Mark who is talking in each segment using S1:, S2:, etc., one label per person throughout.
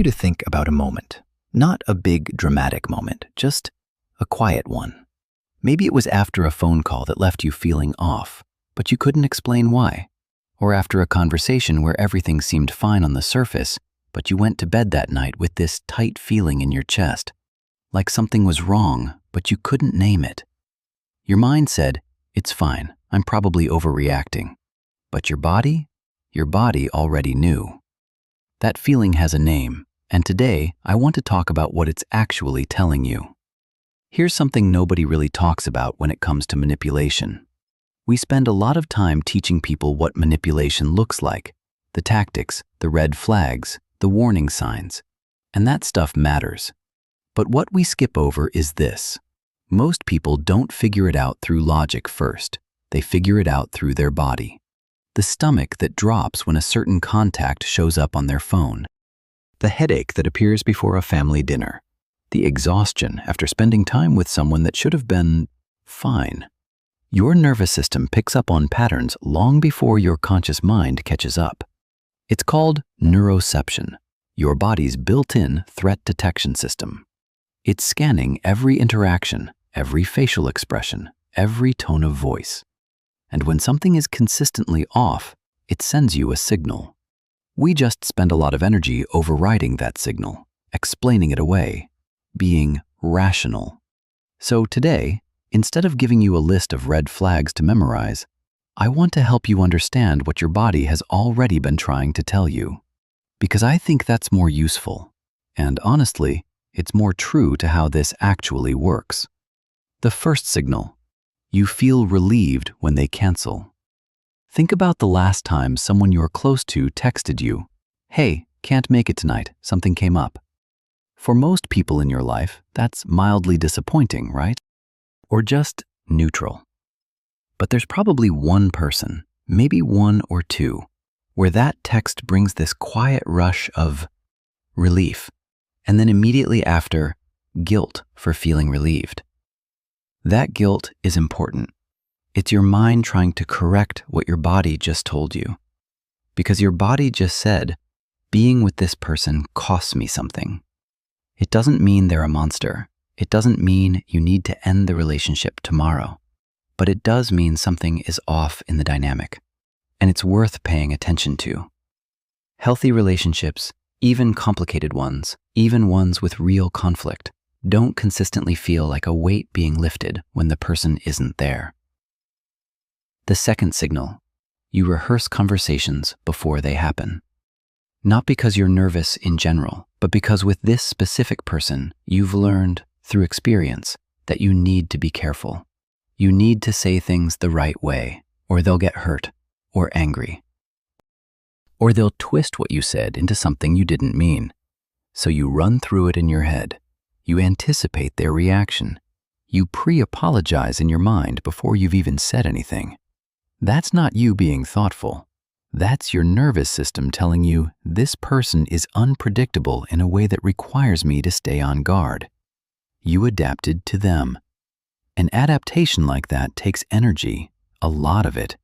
S1: you to think about a moment. Not a big, dramatic moment, just a quiet one. Maybe it was after a phone call that left you feeling off, but you couldn't explain why. Or after a conversation where everything seemed fine on the surface, but you went to bed that night with this tight feeling in your chest, like something was wrong, but you couldn't name it. Your mind said, "It's fine, I'm probably overreacting." But your body already knew. That feeling has a name, and today I want to talk about what it's actually telling you. Here's something nobody really talks about when it comes to manipulation. We spend a lot of time teaching people what manipulation looks like, the tactics, the red flags, the warning signs, and that stuff matters. But what we skip over is this. Most people don't figure it out through logic first. They figure it out through their body. The stomach that drops when a certain contact shows up on their phone. The headache that appears before a family dinner. The exhaustion after spending time with someone that should have been fine. Your nervous system picks up on patterns long before your conscious mind catches up. It's called neuroception, your body's built-in threat detection system. It's scanning every interaction, every facial expression, every tone of voice. And when something is consistently off, it sends you a signal. We just spend a lot of energy overriding that signal, explaining it away, being rational. So today, instead of giving you a list of red flags to memorize, I want to help you understand what your body has already been trying to tell you. Because I think that's more useful. And honestly, it's more true to how this actually works. The first signal. You feel relieved when they cancel. Think about the last time someone you're close to texted you, "Hey, can't make it tonight, something came up." For most people in your life, that's mildly disappointing, right? Or just neutral. But there's probably one person, maybe one or two, where that text brings this quiet rush of relief, and then immediately after, guilt for feeling relieved. That guilt is important. It's your mind trying to correct what your body just told you. Because your body just said, being with this person costs me something. It doesn't mean they're a monster. It doesn't mean you need to end the relationship tomorrow. But it does mean something is off in the dynamic, and it's worth paying attention to. Healthy relationships, even complicated ones, even ones with real conflict, don't consistently feel like a weight being lifted when the person isn't there. The second signal, you rehearse conversations before they happen. Not because you're nervous in general, but because with this specific person, you've learned through experience that you need to be careful. You need to say things the right way, or they'll get hurt or angry. Or they'll twist what you said into something you didn't mean. So you run through it in your head. You anticipate their reaction. You pre-apologize in your mind before you've even said anything. That's not you being thoughtful. That's your nervous system telling you this person is unpredictable in a way that requires me to stay on guard. You adapted to them. An adaptation like that takes energy, a lot of it.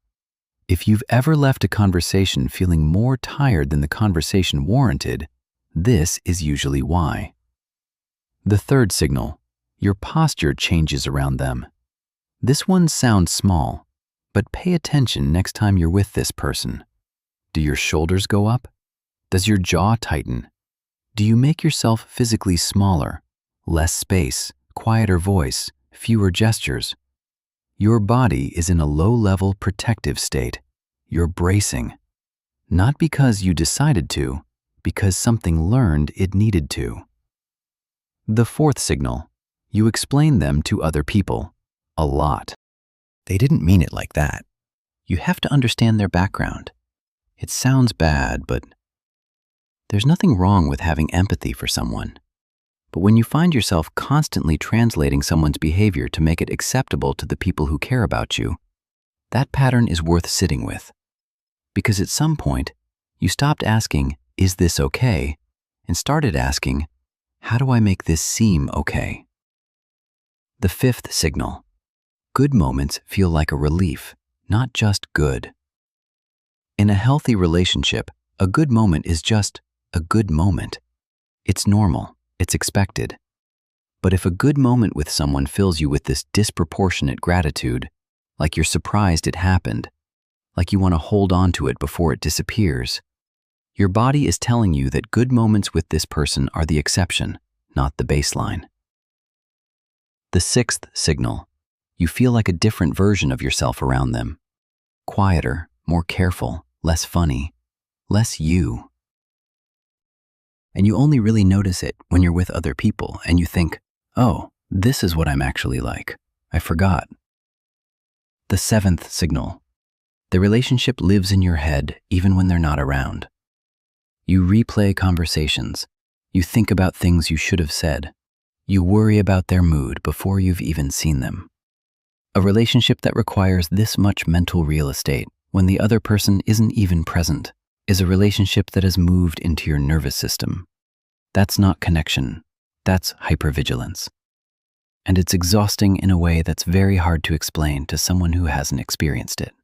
S1: If you've ever left a conversation feeling more tired than the conversation warranted, this is usually why. The third signal, your posture changes around them. This one sounds small, but pay attention next time you're with this person. Do your shoulders go up? Does your jaw tighten? Do you make yourself physically smaller, less space, quieter voice, fewer gestures? Your body is in a low-level protective state. You're bracing. Not because you decided to, because something learned it needed to. The fourth signal, you explain them to other people. A lot. They didn't mean it like that. You have to understand their background. It sounds bad, but there's nothing wrong with having empathy for someone. But when you find yourself constantly translating someone's behavior to make it acceptable to the people who care about you, that pattern is worth sitting with. Because at some point, you stopped asking, "Is this okay?" and started asking, "How do I make this seem okay?" The fifth signal, good moments feel like a relief, not just good. In a healthy relationship, a good moment is just a good moment. It's normal, it's expected. But if a good moment with someone fills you with this disproportionate gratitude, like you're surprised it happened, like you want to hold on to it before it disappears, your body is telling you that good moments with this person are the exception, not the baseline. The sixth signal: you feel like a different version of yourself around them. Quieter, more careful, less funny, less you. And you only really notice it when you're with other people and you think, oh, this is what I'm actually like. I forgot. The seventh signal: the relationship lives in your head even when they're not around. You replay conversations. You think about things you should have said. You worry about their mood before you've even seen them. A relationship that requires this much mental real estate when the other person isn't even present is a relationship that has moved into your nervous system. That's not connection. That's hypervigilance. And it's exhausting in a way that's very hard to explain to someone who hasn't experienced it.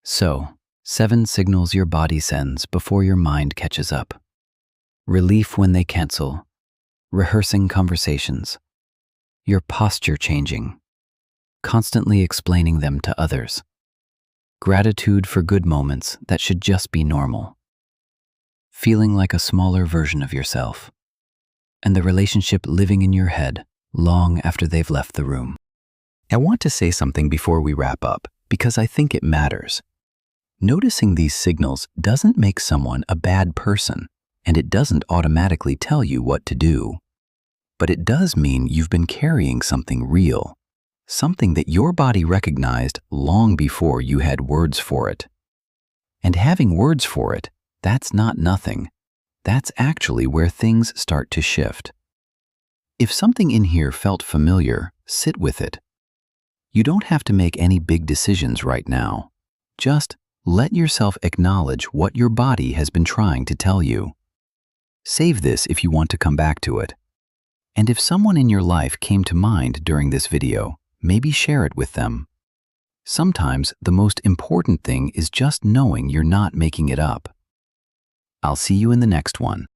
S1: So, 7 signals your body sends before your mind catches up. Relief when they cancel. Rehearsing conversations. Your posture changing. Constantly explaining them to others. Gratitude for good moments that should just be normal. Feeling like a smaller version of yourself. And the relationship living in your head long after they've left the room. I want to say something before we wrap up, because I think it matters. Noticing these signals doesn't make someone a bad person, and it doesn't automatically tell you what to do. But it does mean you've been carrying something real, something that your body recognized long before you had words for it. And having words for it, that's not nothing. That's actually where things start to shift. If something in here felt familiar, sit with it. You don't have to make any big decisions right now. Just let yourself acknowledge what your body has been trying to tell you. Save this if you want to come back to it. And if someone in your life came to mind during this video, maybe share it with them. Sometimes the most important thing is just knowing you're not making it up. I'll see you in the next one.